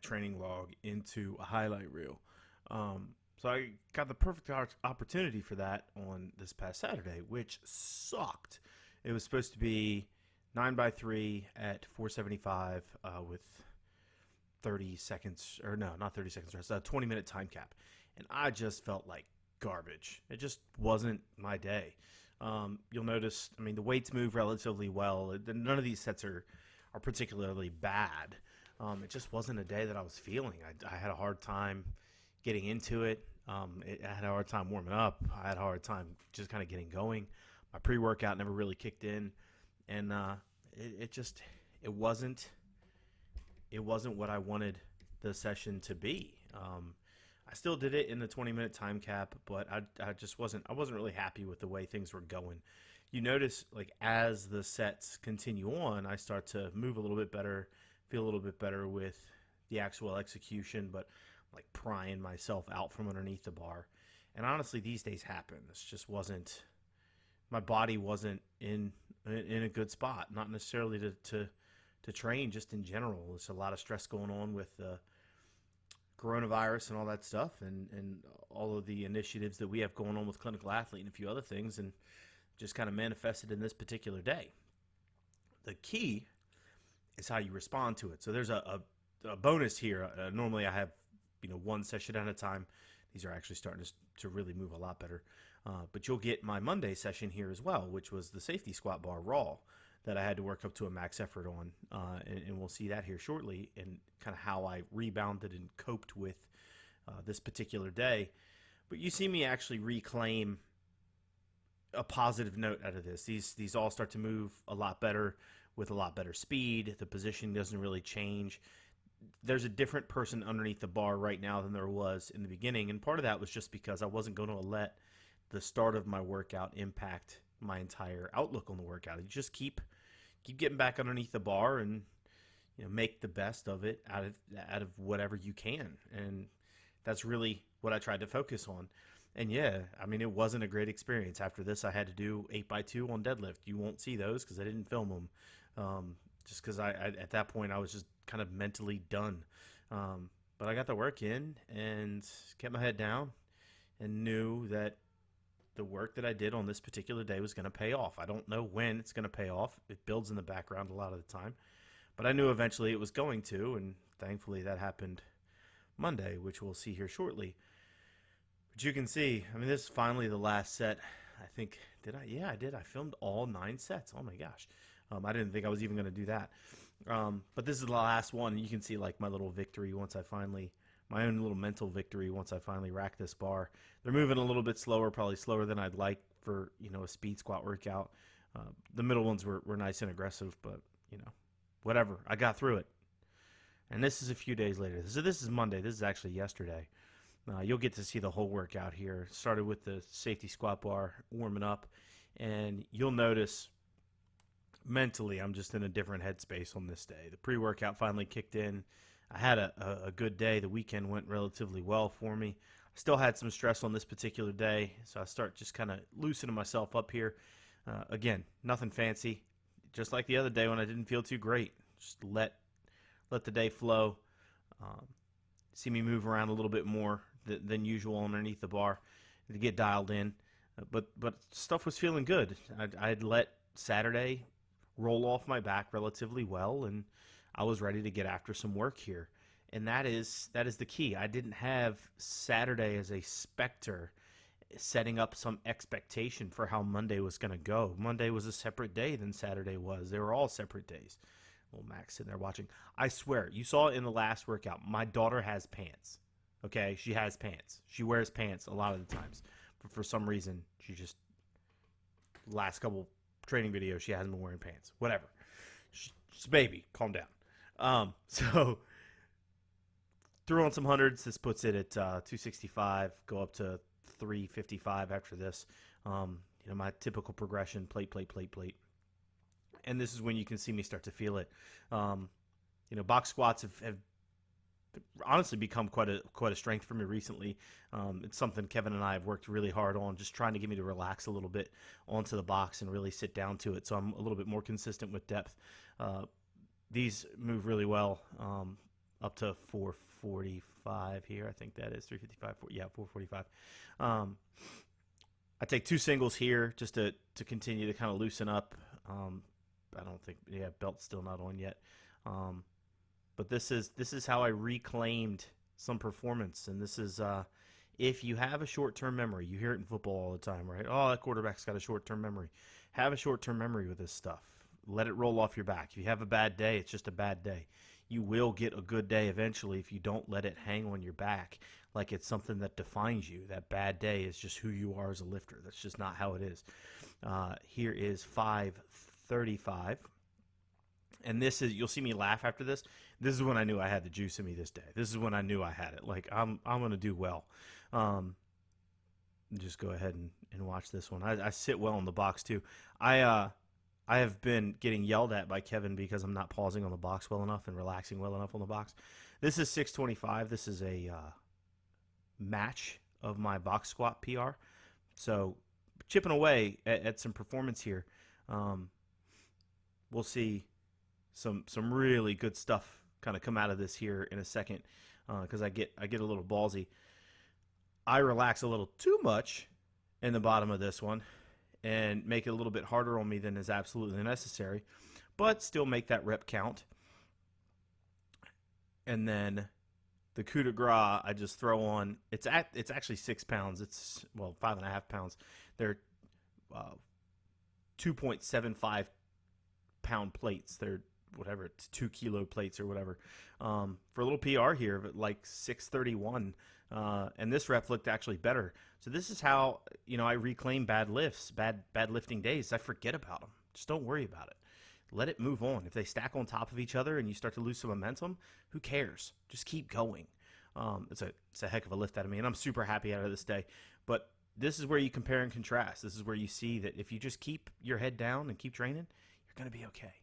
training log into a highlight reel. So I got the perfect opportunity for that on this past Saturday, which sucked. It was supposed to be 9 by 3 at 475 with 30 seconds, or no, not 30 seconds rest, a 20-minute time cap. And I just felt like garbage. It just wasn't my day. You'll notice, I mean, the weights move relatively well. None of these sets are particularly bad. It just wasn't a day that I was feeling. I had a hard time getting into it. I had a hard time warming up. I had a hard time just kind of getting going. My pre-workout never really kicked in, and it wasn't what I wanted the session to be. I still did it in the 20-minute time cap, but I wasn't really happy with the way things were going. You notice, like, as the sets continue on, I start to move a little bit better, feel a little bit better with the actual execution, but like prying myself out from underneath the bar. And honestly, these days happen. This just wasn't, my body wasn't in a good spot. Not necessarily to train, just in general. There's a lot of stress going on with the coronavirus and all that stuff, and all of the initiatives that we have going on with Clinical Athlete and a few other things, and just kind of manifested in this particular day. The key is how you respond to it. So there's a bonus here. Normally I have one session at a time. These are actually starting to really move a lot better. But you'll get my Monday session here as well, which was the safety squat bar raw that I had to work up to a max effort on. And we'll see that here shortly, and kind of how I rebounded and coped with this particular day. But you see me actually reclaim a positive note out of this. These all start to move a lot better with a lot better speed. The position doesn't really change. There's a different person underneath the bar right now than there was in the beginning, and part of that was just because I wasn't going to let the start of my workout impact my entire outlook on the workout. You just keep getting back underneath the bar and make the best of it out of whatever you can, and that's really what I tried to focus on. And yeah, I mean, it wasn't a great experience. After this, I had to do 8x2 on deadlift. You won't see those because I didn't film them. Just because I at that point I was just kind of mentally done. But I got the work in and kept my head down and knew that the work that I did on this particular day was going to pay off. I don't know when it's going to pay off. It builds in the background a lot of the time. But I knew eventually it was going to, and thankfully that happened Monday, which we'll see here shortly. But you can see, I mean, this is finally the last set. I think, did I? Yeah, I did. I filmed all 9 sets. Oh my gosh. I didn't think I was even going to do that. But this is the last one. You can see like my little victory my own little mental victory once I finally rack this bar. They're moving a little bit slower, probably slower than I'd like for, a speed squat workout. The middle ones were nice and aggressive, but, whatever. I got through it. And this is a few days later. So this is Monday. This is actually yesterday. You'll get to see the whole workout here. Started with the safety squat bar, warming up, and you'll notice mentally I'm just in a different headspace on this day. The pre-workout finally kicked in. I had a good day. The weekend went relatively well for me. I still had some stress on this particular day, so I start just kind of loosening myself up here. Again, nothing fancy. Just like the other day when I didn't feel too great. Just let the day flow. See me move around a little bit more than usual underneath the bar to get dialed in. But stuff was feeling good. I'd let Saturday roll off my back relatively well, and I was ready to get after some work here. And that is the key. I didn't have Saturday as a specter setting up some expectation for how Monday was going to go. Monday was a separate day than Saturday was. They were all separate days. Well, Max sitting there watching. I swear, you saw it in the last workout. My daughter has pants. Okay? She has pants. She wears pants a lot of the times. But for some reason, last couple training videos, she hasn't been wearing pants. Whatever. She's a baby. Calm down. So threw on some hundreds. This puts it at 265. Go up to 355 after this. My typical progression: plate, plate, plate, plate. And this is when you can see me start to feel it. Box squats have honestly become quite a strength for me recently. It's something Kevin and I have worked really hard on, just trying to get me to relax a little bit onto the box and really sit down to it, so I'm a little bit more consistent with depth. These move really well. up to 445 here. I think that is 355. Yeah, 445. I take 2 singles here just to continue to kind of loosen up. I don't think, belt's still not on yet. But this is how I reclaimed some performance, and this is if you have a short-term memory. You hear it in football all the time, right? Oh, that quarterback's got a short-term memory. Have a short-term memory with this stuff. Let it roll off your back. If you have a bad day, it's just a bad day. You will get a good day eventually if you don't let it hang on your back like it's something that defines you. That bad day is just who you are as a lifter. That's just not how it is. Here is 535. And this is, you'll see me laugh after this. This is when I knew I had the juice in me this day. This is when I knew I had it. Like, I'm going to do well. Just go ahead and watch this one. I sit well in the box too. I have been getting yelled at by Kevin because I'm not pausing on the box well enough and relaxing well enough on the box. This is 625. This is a match of my box squat PR. So chipping away at some performance here. We'll see some really good stuff kind of come out of this here in a second, because I get a little ballsy. I relax a little too much in the bottom of this one and make it a little bit harder on me than is absolutely necessary, but still make that rep count. And then the coup de grace, I just throw on. It's actually 6 pounds. It's 5.5 pounds. They're 2.75 pound plates. They're whatever, it's 2 kilo plates or whatever. For a little PR here of like 631. And this rep looked actually better. So this is how, I reclaim bad lifts, bad lifting days. I forget about them. Just don't worry about it. Let it move on. If they stack on top of each other and you start to lose some momentum, who cares? Just keep going. It's a heck of a lift out of me, and I'm super happy out of this day. But this is where you compare and contrast. This is where you see that if you just keep your head down and keep training, you're going to be okay.